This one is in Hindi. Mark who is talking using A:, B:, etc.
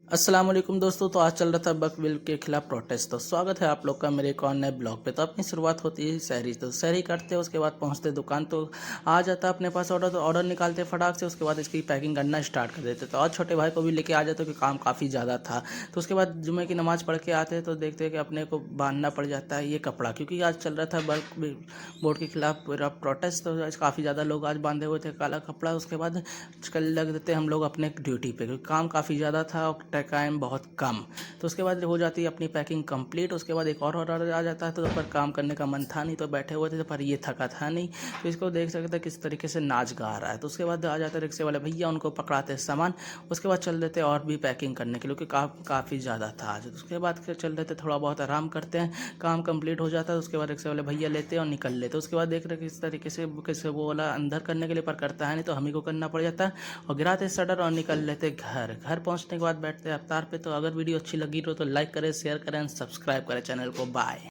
A: अस्सलाम वालेकुम दोस्तों। तो आज चल रहा था बक बिल के खिलाफ प्रोटेस्ट। तो स्वागत है आप लोग का मेरे एक और नए ब्लॉग पे। तो अपनी शुरुआत होती है शहरी, तो शहरी करते हैं, उसके बाद पहुंचते दुकान, तो आ जाता अपने पास ऑर्डर, तो ऑर्डर निकालते फटाक से, उसके बाद इसकी पैकिंग करना स्टार्ट कर देते। तो आज छोटे भाई को भी लेके आ जाते कि काम काफ़ी ज़्यादा था। तो उसके बाद जुमे की नमाज़ पढ़ के आते तो देखते हैं कि अपने को बांधना पड़ जाता है ये कपड़ा, क्योंकि आज चल रहा था बल्क बोर्ड के खिलाफ पूरा प्रोटेस्ट। तो आज काफ़ी ज़्यादा लोग आज बांधे हुए थे काला कपड़ा। उसके बाद कल लग देते हम लोग अपने ड्यूटी पे, क्योंकि काम काफ़ी ज़्यादा था और टाइम बहुत कम। तो उसके बाद हो जाती है अपनी पैकिंग कंप्लीट। उसके बाद एक और ऑर्डर आ जाता है, तो पर काम करने का मन था नहीं, तो बैठे हुए थे, पर ये थका था नहीं, तो इसको देख सकते किस तरीके से नाच गा रहा है। तो उसके बाद आ जाते रिक्शे वाले भैया, उनको पकड़ाते सामान। उसके बाद चल देते और भी पैकिंग करने के लिए, क्योंकि काफ़ी ज़्यादा था आज। तो उसके बाद फिर चल देते, थोड़ा बहुत आराम करते हैं, काम कंप्लीट हो जाता है। उसके बाद रिक्शे वाले भैया लेते हैं और निकल लेते। उसके बाद देख रहे किस तरीके से कैसे वो वाला अंदर करने के लिए, पर करता है नहीं, तो हम ही को करना पड़ जाता है। और गिराते शटर और निकल लेते घर। घर पहुंचने के बाद बैठते अफ्तार पे। तो अगर वीडियो अच्छी लगी हो तो लाइक करें, शेयर करें, सब्सक्राइब करें चैनल को। बाय।